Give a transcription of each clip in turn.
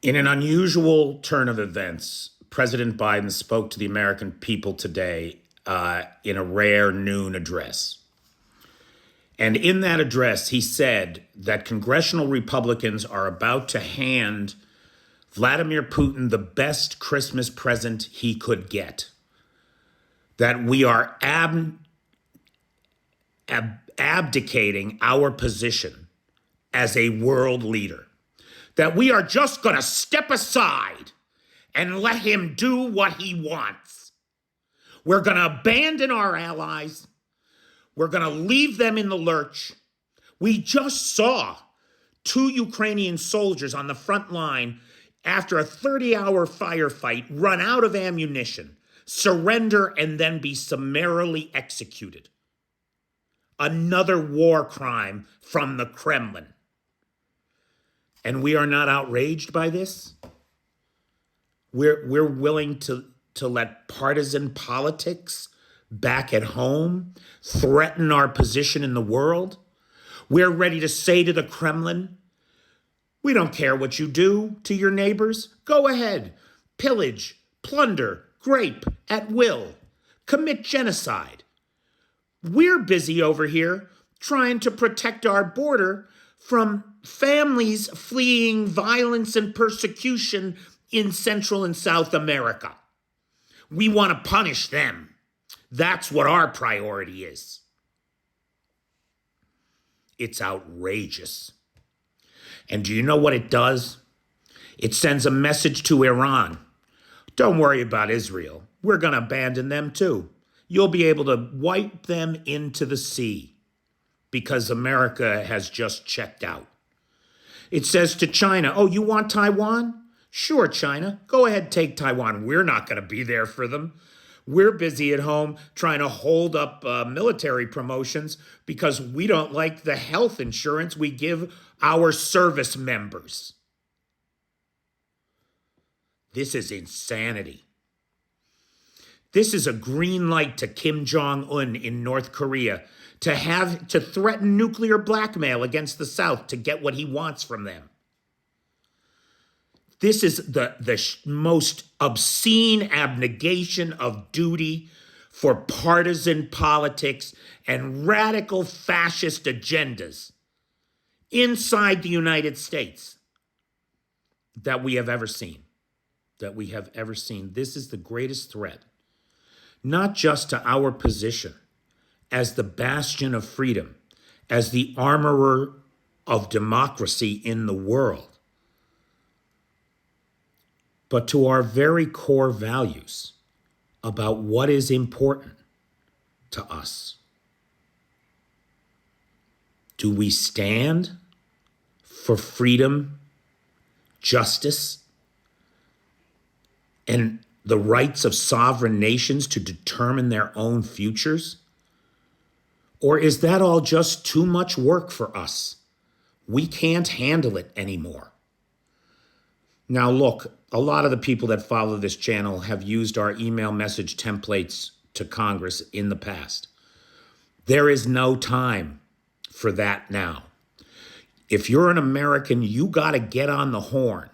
In an unusual turn of events, President Biden spoke to the American people today in a rare noon address. And in that address, he said that congressional Republicans are about to hand Vladimir Putin the best Christmas present he could get. That we are abdicating our position as a world leader. That we are just going to step aside and let him do what he wants. We're going to abandon our allies. We're going to leave them in the lurch. We just saw 2 Ukrainian soldiers on the front line after a 30-hour firefight run out of ammunition, surrender, and then be summarily executed. Another war crime from the Kremlin. And we are not outraged by this. We're willing to let partisan politics back at home threaten our position in the world. We're ready to say to the Kremlin, we don't care what you do to your neighbors. Go ahead, pillage, plunder, grape at will, commit genocide. We're busy over here trying to protect our border from families fleeing violence and persecution in Central and South America. We want to punish them. That's what our priority is. It's outrageous. And do you know what it does? It sends a message to Iran. Don't worry about Israel. We're going to abandon them too. You'll be able to wipe them into the sea because America has just checked out. It says to China, oh, you want Taiwan? Sure, China. Go ahead, take Taiwan. We're not going to be there for them. We're busy at home trying to hold up military promotions because we don't like the health insurance we give our service members. This is insanity. This is a green light to Kim Jong-un in North Korea to threaten nuclear blackmail against the South to get what he wants from them. This is the most obscene abnegation of duty for partisan politics and radical fascist agendas inside the United States that we have ever seen. This is the greatest threat, not just to our position as the bastion of freedom, as the armorer of democracy in the world, but to our very core values about what is important to us. Do we stand for freedom, justice, and the rights of sovereign nations to determine their own futures? Or is that all just too much work for us? We can't handle it anymore. Now look, a lot of the people that follow this channel have used our email message templates to Congress in the past. There is no time for that now. If you're an American, you got to get on the horn.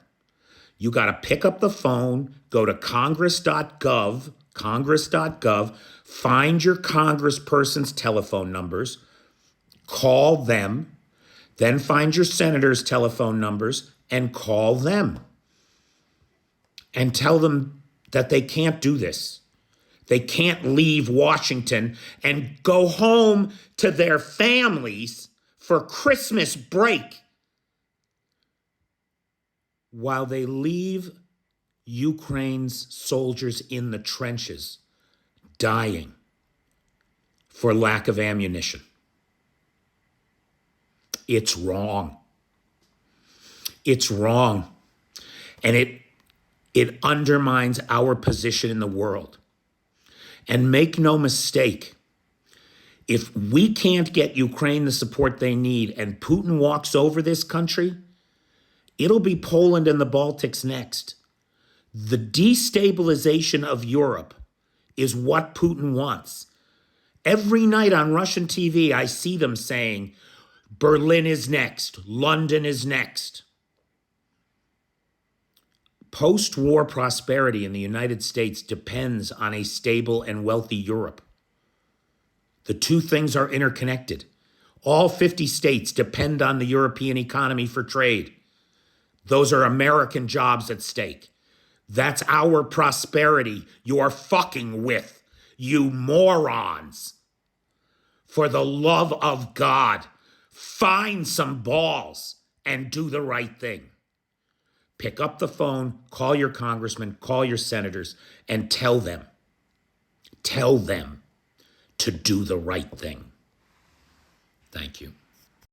You got to pick up the phone, go to congress.gov, find your congressperson's telephone numbers, call them, then find your senator's telephone numbers and call them. And tell them that they can't do this. They can't leave Washington and go home to their families for Christmas break while they leave Ukraine's soldiers in the trenches dying for lack of ammunition. It's wrong. It's wrong. And it undermines our position in the world. And make no mistake, if we can't get Ukraine the support they need and Putin walks over this country, it'll be Poland and the Baltics next. The destabilization of Europe is what Putin wants. Every night on Russian TV, I see them saying, Berlin is next, London is next. Post-war prosperity in the United States depends on a stable and wealthy Europe. The two things are interconnected. All 50 states depend on the European economy for trade. Those are American jobs at stake. That's our prosperity you're fucking with, you morons. For the love of God, find some balls and do the right thing. Pick up the phone, call your congressman, call your senators, and tell them to do the right thing. Thank you.